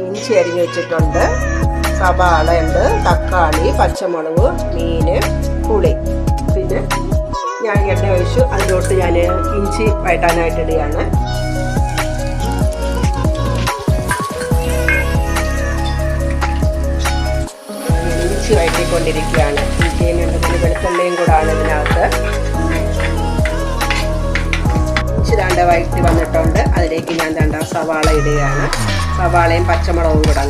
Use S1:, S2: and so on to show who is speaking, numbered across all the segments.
S1: ഇഞ്ചി അരിഞ്ഞ് വെച്ചിട്ടുണ്ട്, സവാള ഉണ്ട്, തക്കാളി, പച്ചമുളക്, മീൻ, പുളി. പിന്നെ ഞാൻ എണ്ണ ഒഴിച്ചു, അതിലോട്ട് ഞാൻ ഇഞ്ചി വഴറ്റാനായിട്ട് ഇടുകയാണ്. ഇഞ്ചി വഴറ്റിക്കൊണ്ടിരിക്കുകയാണ്. ഇഞ്ചിയും വെളുത്തുള്ളിയും കൂടാണ് ഇതിനകത്ത്. ഇഞ്ചി ദാണ്ട വഴറ്റി വന്നിട്ടുണ്ട്. അതിലേക്ക് ഞാൻ ദാണ്ട സവാള ഇടുകയാണ്. സവാളയും പച്ചമുളകും കൂടെ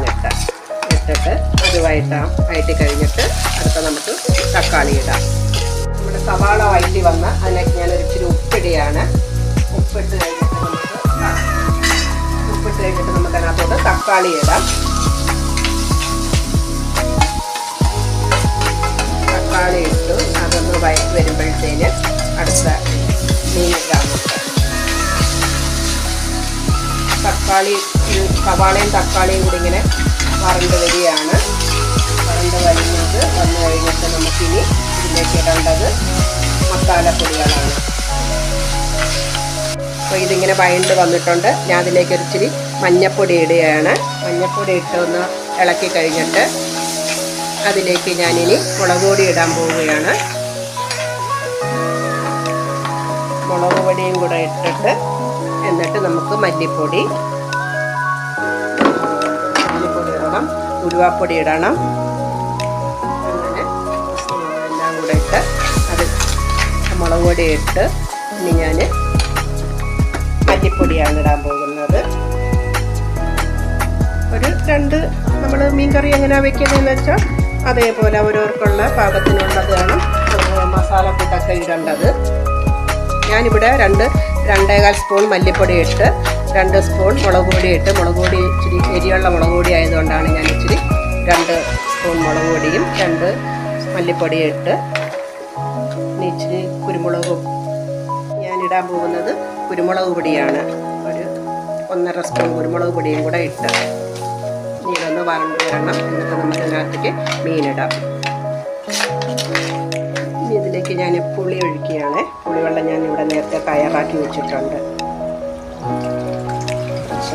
S1: ഇട്ടിട്ട് അത് വഴറ്റി കഴിഞ്ഞിട്ട് അടുത്ത നമുക്ക് തക്കാളി ഇടാം. നമ്മുടെ സവാള വഴറ്റി വന്ന് അതിലേക്ക് ഞാനൊരു ഇച്ചിരി ഉപ്പിടുകയാണ്. ഉപ്പിട്ട് കഴിഞ്ഞിട്ട് നമുക്ക് അതിനകത്തോട്ട് തക്കാളി ഇടാം. തക്കാളി ഇട്ടു അതൊന്ന് വഴറ്റി വരുമ്പോഴത്തേന് അടുത്ത മീൻ ഇടാം. സവാളയും തക്കാളിയും കൂടി ഇങ്ങനെ വറണ്ട് വരികയാണ്. വറണ്ട് വരുന്നത് വന്നു കഴിഞ്ഞിട്ട് നമുക്കിനി ഇതിലേക്ക് ഇടേണ്ടത് മസാലപ്പൊടികളാണ്. അപ്പോൾ ഇതിങ്ങനെ വഴണ്ട് വന്നിട്ടുണ്ട്. ഞാൻ അതിലേക്ക് ഒരു ഇച്ചിരി മഞ്ഞൾപ്പൊടി ഇടുകയാണ്. മഞ്ഞൾപ്പൊടി ഇട്ട് ഒന്ന് ഇളക്കി കഴിഞ്ഞിട്ട് അതിലേക്ക് ഞാനിനി മുളക് പൊടി ഇടാൻ പോവുകയാണ്. മുളക് പൊടിയും കൂടെ ഇട്ടിട്ട് എന്നിട്ട് നമുക്ക് മല്ലിപ്പൊടി ഇടണം, ഉലുവാപ്പൊടി ഇടണം. അങ്ങനെ എല്ലാം കൂടെ ഇട്ട് അത് മുളക് പൊടി ഇട്ട് ഇനി ഞാൻ മല്ലിപ്പൊടിയാണ് ഇടാൻ പോകുന്നത്. ഒരു 2 നമ്മൾ മീൻകറി എങ്ങനെയാണ് വെക്കുന്നതെന്ന് വെച്ചാൽ അതേപോലെ ഓരോർക്കുള്ള പാകത്തിനുള്ളത് വേണം മസാലക്കൂട്ടൊക്കെ ഇടേണ്ടത്. ഞാനിവിടെ 2.25 സ്പൂൺ മല്ലിപ്പൊടി ഇട്ട് 2 സ്പൂൺ മുളക് പൊടി ഇട്ട്, മുളക് പൊടി ഇച്ചിരി എരിയുള്ള മുളക് പൊടി ആയതുകൊണ്ടാണ് ഞാൻ ഇച്ചിരി 2 സ്പൂൺ മുളക് പൊടിയും 2 മല്ലിപ്പൊടിയും ഇട്ട് ഇനി ഇച്ചിരി കുരുമുളകും ഞാനിടാൻ പോകുന്നത് കുരുമുളക് പൊടിയാണ്. ഒരു 1.5 സ്പൂൺ കുരുമുളക് പൊടിയും കൂടെ ഇട്ട് ഇനി ഇതൊന്ന് വറണ്ട് വരണം. എന്നിട്ട് നമുക്ക് ഇതിനകത്തേക്ക് മീനിടാം. ഇനി ഇതിലേക്ക് ഞാൻ പുളി ഒഴിക്കുകയാണ്. പുളിവെള്ളം ഞാൻ ഇവിടെ നേരത്തെ തയ്യാറാക്കി വെച്ചിട്ടുണ്ട്.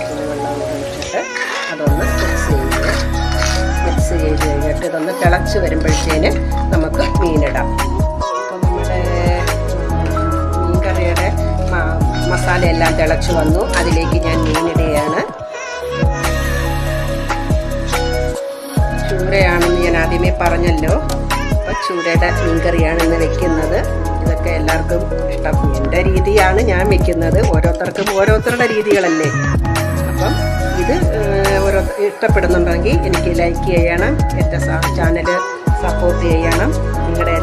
S1: പുളിവെള്ളം ഒഴിച്ചിട്ട് അതൊന്ന് മിക്സ് ചെയ്ത് കഴിഞ്ഞിട്ട് ഇതൊന്ന് തിളച്ച് വരുമ്പോഴത്തേന് നമുക്ക് മീനിടാം. അപ്പോൾ നമ്മുടെ മീൻകറിയുടെ മസാലയെല്ലാം തിളച്ച് വന്നു. അതിലേക്ക് ഞാൻ മീനിടുകയാണ്. ചൂരയാണെന്ന് ഞാൻ ആദ്യമേ പറഞ്ഞല്ലോ. അപ്പോൾ ചൂരയുടെ മീൻകറിയാണ് ഇന്ന് വെക്കുന്നത്. ഇതൊക്കെ എല്ലാവർക്കും ഇഷ്ടം. എൻ്റെ രീതിയാണ് ഞാൻ വെക്കുന്നത്. ഓരോരുത്തർക്കും ഓരോരുത്തരുടെ രീതികളല്ലേ. അപ്പം ഇത് ഇഷ്ടപ്പെടുന്നുണ്ടെങ്കിൽ എനിക്ക് ലൈക്ക് ചെയ്യണം, എൻ്റെ ചാനൽ സപ്പോർട്ട് ചെയ്യണം. നിങ്ങളുടെ